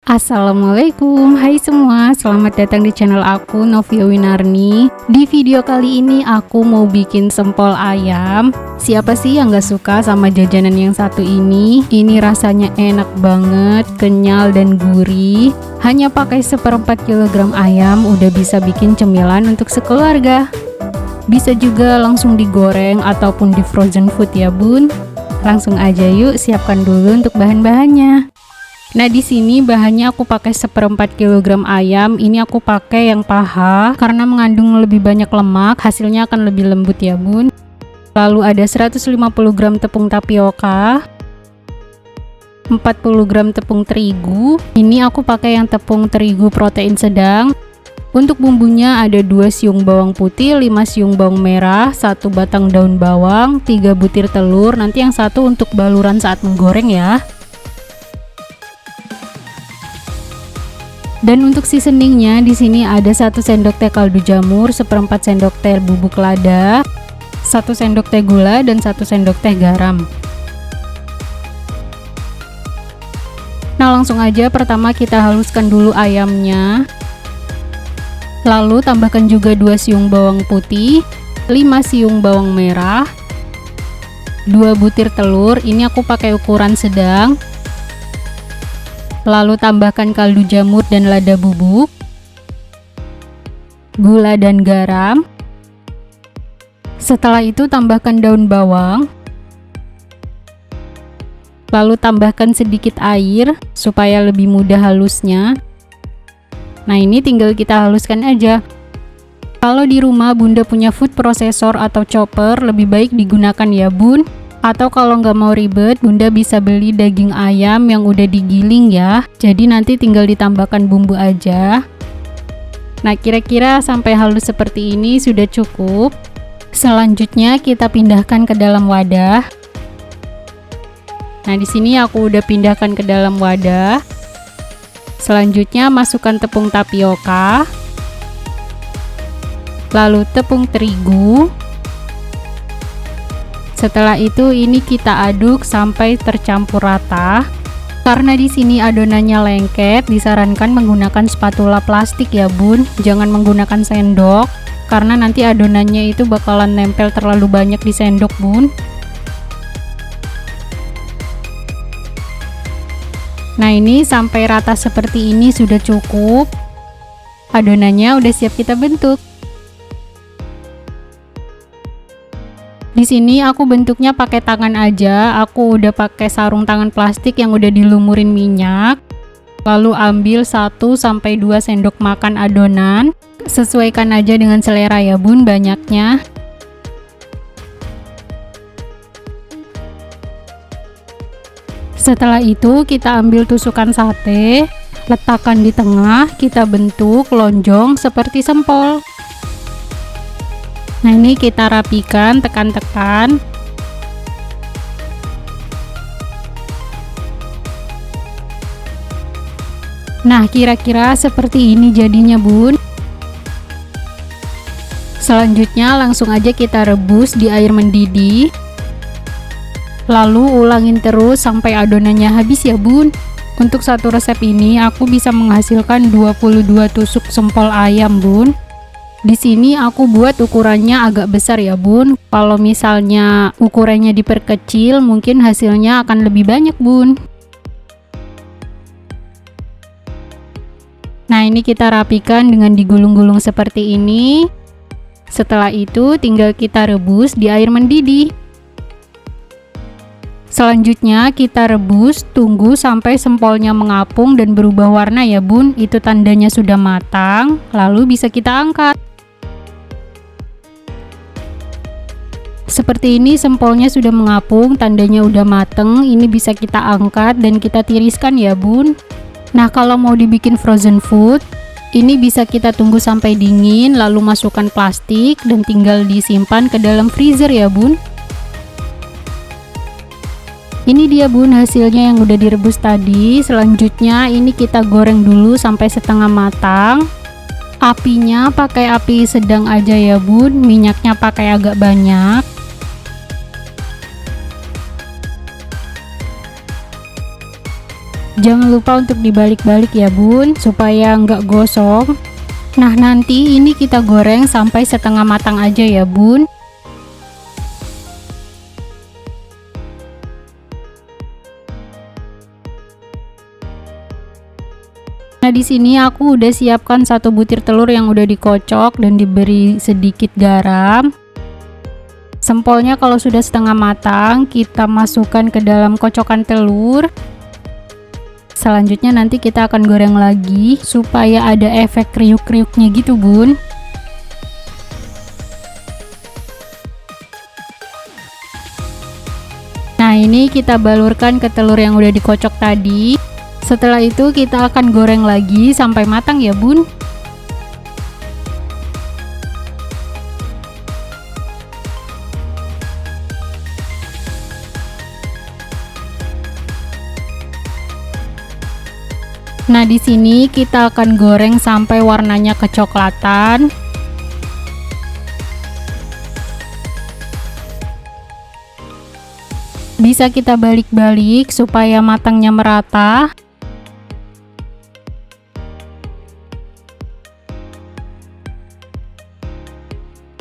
Assalamualaikum, hai semua, selamat datang di channel aku, Novia Winarni. Di video kali ini aku mau bikin sempol ayam. Siapa sih yang gak suka sama jajanan yang satu ini? Ini rasanya enak banget, kenyal dan gurih. Hanya pakai 1/4 kg ayam udah bisa bikin cemilan untuk sekeluarga. Bisa juga langsung digoreng ataupun di frozen food ya bun. Langsung aja yuk siapkan dulu untuk bahan-bahannya. Nah, di sini bahannya aku pakai 1/4 kg ayam. Ini aku pakai yang paha karena mengandung lebih banyak lemak, hasilnya akan lebih lembut ya bun. Lalu ada 150 gram tepung tapioka, 40 gram tepung terigu. Ini aku pakai yang tepung terigu protein sedang. Untuk bumbunya ada 2 siung bawang putih, 5 siung bawang merah, 1 batang daun bawang, 3 butir telur. Nanti yang satu untuk baluran saat menggoreng ya. Dan untuk seasoningnya di sini ada 1 sendok teh kaldu jamur, 1/4 sendok teh bubuk lada, 1 sendok teh gula, dan 1 sendok teh garam. Nah, langsung aja pertama kita haluskan dulu ayamnya. Lalu tambahkan juga 2 siung bawang putih, 5 siung bawang merah, 2 butir telur. Ini aku pakai ukuran sedang. Lalu tambahkan kaldu jamur dan lada bubuk, gula dan garam. Setelah itu tambahkan daun bawang. Lalu tambahkan sedikit air supaya lebih mudah halusnya. Nah, ini tinggal kita haluskan aja. Kalau di rumah bunda punya food processor atau chopper, lebih baik digunakan ya bun. Atau kalau nggak mau ribet, bunda bisa beli daging ayam yang udah digiling ya. Jadi nanti tinggal ditambahkan bumbu aja. Nah, kira-kira sampai halus seperti ini sudah cukup. Selanjutnya kita pindahkan ke dalam wadah. Nah, di sini aku udah pindahkan ke dalam wadah. Selanjutnya masukkan tepung tapioka, lalu tepung terigu. Setelah itu ini kita aduk sampai tercampur rata. Karena di sini adonannya lengket, disarankan menggunakan spatula plastik ya bun. Jangan menggunakan sendok karena nanti adonannya itu bakalan nempel terlalu banyak di sendok bun. Nah, ini sampai rata seperti ini sudah cukup. Adonannya udah siap kita bentuk. Di sini aku bentuknya pakai tangan aja. Aku udah pakai sarung tangan plastik yang udah dilumurin minyak. Lalu ambil 1-2 sendok makan adonan. Sesuaikan aja dengan selera ya bun banyaknya. Setelah itu kita ambil tusukan sate, letakkan di tengah, kita bentuk lonjong seperti sempol. Nah, ini kita rapikan, tekan-tekan. Nah, kira-kira seperti ini jadinya bun. Selanjutnya langsung aja kita rebus di air mendidih. Lalu ulangin terus sampai adonannya habis ya bun. Untuk satu resep ini aku bisa menghasilkan 22 tusuk sempol ayam bun. Di sini aku buat ukurannya agak besar ya bun. Kalau misalnya ukurannya diperkecil, mungkin hasilnya akan lebih banyak bun. Nah, ini kita rapikan dengan digulung-gulung seperti ini. Setelah itu tinggal kita rebus di air mendidih. Selanjutnya kita rebus, tunggu sampai sempolnya mengapung dan berubah warna ya bun. Itu tandanya sudah matang, lalu bisa kita angkat. Seperti ini sempolnya sudah mengapung, tandanya udah mateng. Ini bisa kita angkat dan kita tiriskan ya bun. Nah, kalau mau dibikin frozen food, ini bisa kita tunggu sampai dingin, lalu masukkan plastik dan tinggal disimpan ke dalam freezer ya bun. Ini dia bun hasilnya yang udah direbus tadi. Selanjutnya ini kita goreng dulu sampai setengah matang. Apinya pakai api sedang aja ya bun, minyaknya pakai agak banyak. Jangan lupa untuk dibalik-balik ya bun, supaya nggak gosong. Nah nanti ini kita goreng sampai setengah matang aja ya bun. Nah di sini aku udah siapkan 1 butir telur yang udah dikocok dan diberi sedikit garam. Sempolnya kalau sudah setengah matang, kita masukkan ke dalam kocokan telur. Selanjutnya nanti kita akan goreng lagi supaya ada efek kriuk-kriuknya gitu bun. Nah ini kita balurkan ke telur yang udah dikocok tadi. Setelah itu kita akan goreng lagi sampai matang ya bun. Nah, di sini kita akan goreng sampai warnanya kecoklatan. Bisa kita balik-balik supaya matangnya merata.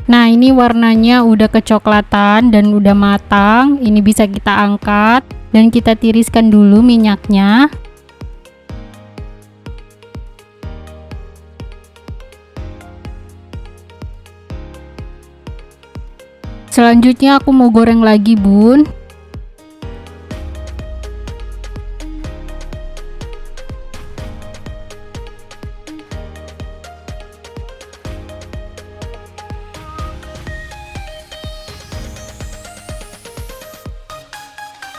Nah, ini warnanya udah kecoklatan dan udah matang. Ini bisa kita angkat dan kita tiriskan dulu minyaknya. Selanjutnya aku mau goreng lagi bun.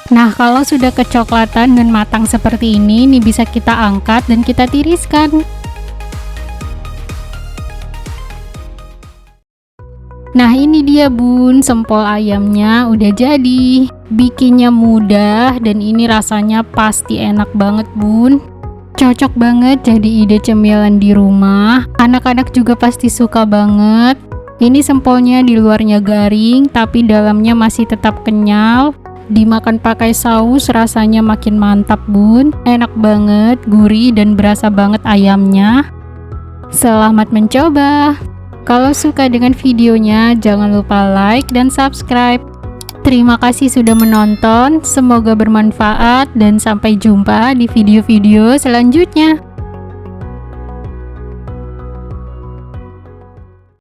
Nah kalau sudah kecoklatan dan matang seperti ini bisa kita angkat dan kita tiriskan. Nah ini dia bun, sempol ayamnya udah jadi. Bikinnya mudah dan ini rasanya pasti enak banget bun. Cocok banget jadi ide cemilan di rumah. Anak-anak juga pasti suka banget. Ini sempolnya di luarnya garing tapi dalamnya masih tetap kenyal. Dimakan pakai saus rasanya makin mantap bun. Enak banget, gurih dan berasa banget ayamnya. Selamat mencoba. Kalau suka dengan videonya, jangan lupa like dan subscribe. Terima kasih sudah menonton, semoga bermanfaat dan sampai jumpa di video-video selanjutnya.